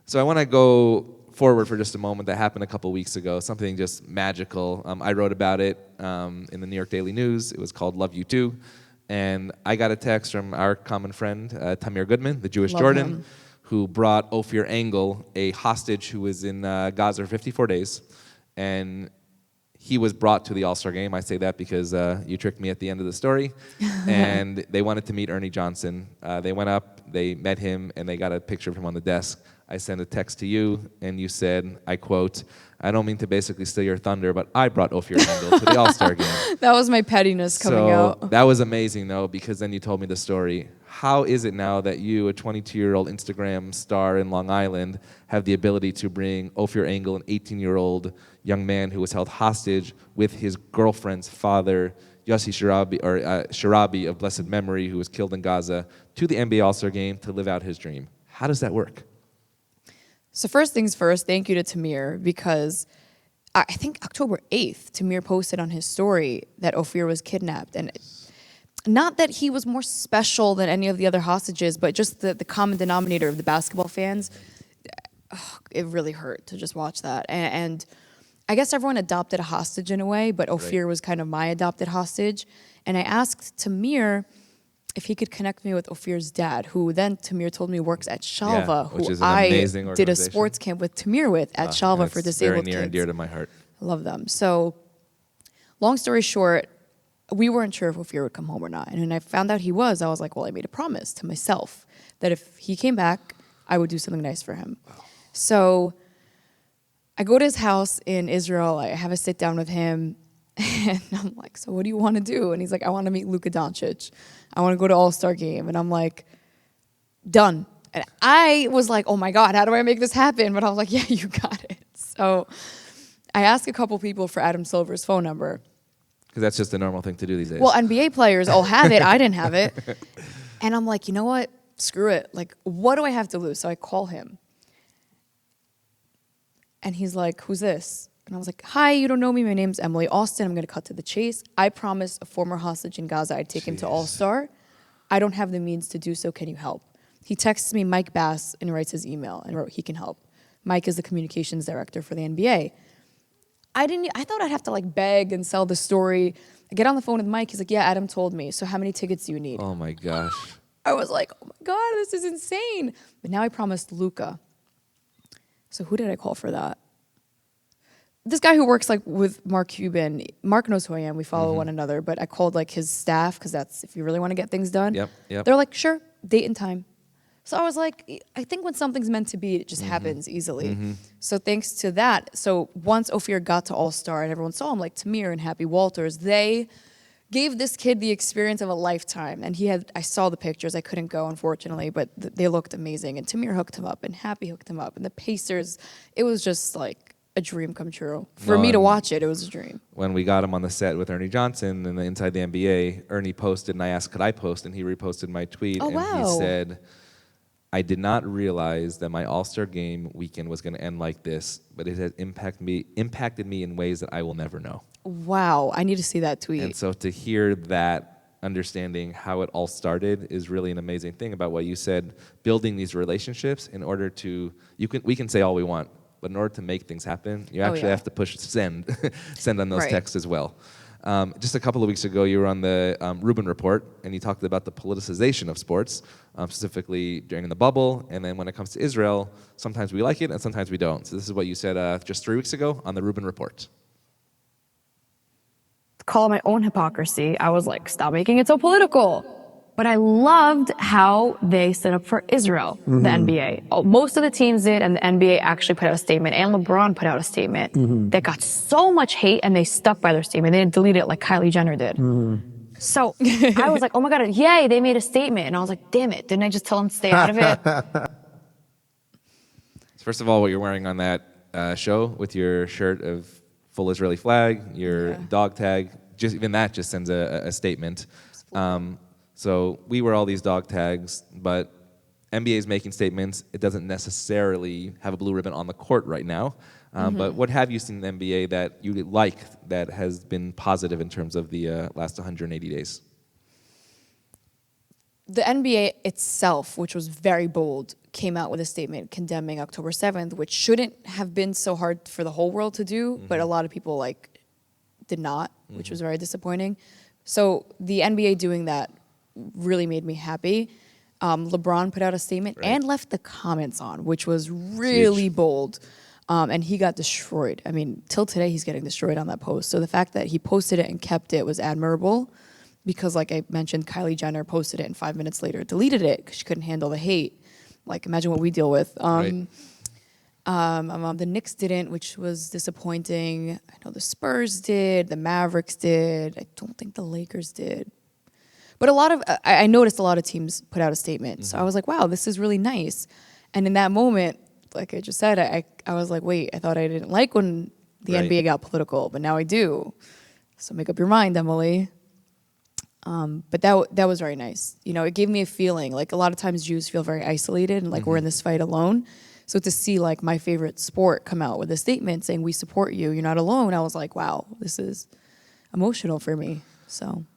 So I want to go forward for just a moment. That happened a couple weeks ago, something just magical. I wrote about it in the New York Daily News. It was called Love You Too. And I got a text from our common friend, Tamir Goodman, the Jewish Love Jordan, him. who brought Ophir Engel, a hostage who was in Gaza for 54 days. And he was brought to the All-Star game. I say that because you tricked me at the end of the story. And they wanted to meet Ernie Johnson. They went up, they met him, and they got a picture of him on the desk. I sent a text to you, and you said, I quote, "I don't mean to basically steal your thunder, but I brought Ophir Engel to the All-Star game." That was my pettiness coming out. That was amazing, though, because then you told me the story. How is it now that you, a 22-year-old Instagram star in Long Island, have the ability to bring Ophir Engel, an 18-year-old young man who was held hostage with his girlfriend's father, Yossi Sharabi of blessed memory, who was killed in Gaza, to the NBA All-Star game to live out his dream? How does that work? So first things first, thank you to Tamir, because I think October 8th, Tamir posted on his story that Ophir was kidnapped. And not that he was more special than any of the other hostages, but just the common denominator of the basketball fans. It really hurt to just watch that. And I guess everyone adopted a hostage in a way, but Ophir was kind of my adopted hostage. And I asked Tamir if he could connect me with Ophir's dad, who then Tamir told me works at Shalva, which who is an I amazing did a organization. sports camp with Tamir with at Shalva for disabled kids. Very near and dear to my heart. I love them. So, long story short, we weren't sure if Ophir would come home or not. And when I found out he was, I was like, well, I made a promise to myself that if he came back, I would do something nice for him. Wow. So, I go to his house in Israel. I have a sit down with him. And I'm like, so what do you want to do? And he's like, I want to meet Luka Doncic. I want to go to All-Star game. And I'm like, done. And I was like, oh my God, how do I make this happen? But I was like, yeah, you got it. So I asked a couple people for Adam Silver's phone number. Because that's just a normal thing to do these days. Well, NBA players all have it. I didn't have it. And I'm like, you know what? Screw it. Like, what do I have to lose? So I call him. And he's like, who's this? And I was like, hi, you don't know me. My name's Emily Austin. I'm going to cut to the chase. I promised a former hostage in Gaza I'd take him to All-Star. I don't have the means to do so. Can you help? He texts me Mike Bass and writes his email and wrote he can help. Mike is the communications director for the NBA. I thought I'd have to like beg and sell the story. I get on the phone with Mike. He's like, yeah, Adam told me. So how many tickets do you need? Oh my gosh. I was like, oh my God, this is insane. But now I promised Luka. So who did I call for that? This guy who works like with Mark Cuban. Mark knows who I am. We follow one another. But I called like his staff because that's if you really want to get things done. Yep. They're like, sure, date and time. So I was like, I think when something's meant to be, it just happens easily. So thanks to that. So once Ophir got to All-Star and everyone saw him, like Tamir and Happy Walters, they gave this kid the experience of a lifetime. And I saw the pictures. I couldn't go, unfortunately, but they looked amazing. And Tamir hooked him up and Happy hooked him up. And the Pacers, it was just like a dream come true. For me to watch it, it was a dream. When we got him on the set with Ernie Johnson and Inside the NBA, Ernie posted and I asked, could I post? And he reposted my tweet. Oh, wow. He said, I did not realize that my All-Star game weekend was going to end like this, but it has impacted me in ways that I will never know. Wow, I need to see that tweet. And so to hear that, understanding how it all started is really an amazing thing about what you said, building these relationships in order to, we can say all we want, but in order to make things happen, you actually have to push send on those texts as well. Just a couple of weeks ago, you were on the Rubin Report, and you talked about the politicization of sports, specifically during the bubble, and then when it comes to Israel, sometimes we like it and sometimes we don't. So this is what you said just 3 weeks ago on the Rubin Report. Call it my own hypocrisy. I was like, stop making it so political. But I loved how they stood up for Israel, the NBA. Most of the teams did, and the NBA actually put out a statement, and LeBron put out a statement that got so much hate, and they stuck by their statement. They didn't delete it like Kylie Jenner did. So I was like, oh my God, yay, they made a statement. And I was like, damn it, didn't I just tell them to stay out of it? So first of all, what you're wearing on that show with your shirt of full Israeli flag, your dog tag, even that just sends a statement. So we wear all these dog tags, but NBA is making statements. It doesn't necessarily have a blue ribbon on the court right now. But what have you seen in the NBA that you like that has been positive in terms of the last 180 days? the NBA itself, which was very bold, came out with a statement condemning October 7th, which shouldn't have been so hard for the whole world to do, but a lot of people like did not, which was very disappointing. So the NBA doing that really made me happy. LeBron put out a statement and left the comments on, which was really bold. And he got destroyed. I mean, till today, he's getting destroyed on that post. So the fact that he posted it and kept it was admirable. Because like I mentioned, Kylie Jenner posted it and 5 minutes later deleted it because she couldn't handle the hate. Like imagine what we deal with. The Knicks didn't, which was disappointing. I know the Spurs did, the Mavericks did. I don't think the Lakers did. But I noticed a lot of teams put out a statement. So I was like, wow, this is really nice. And in that moment, like I just said, I was like, wait, I thought I didn't like when the NBA got political, but now I do. So make up your mind, Emily. But that was very nice. You know, it gave me a feeling, like a lot of times Jews feel very isolated and like we're in this fight alone. So to see like my favorite sport come out with a statement saying we support you, you're not alone, I was like, wow, this is emotional for me. So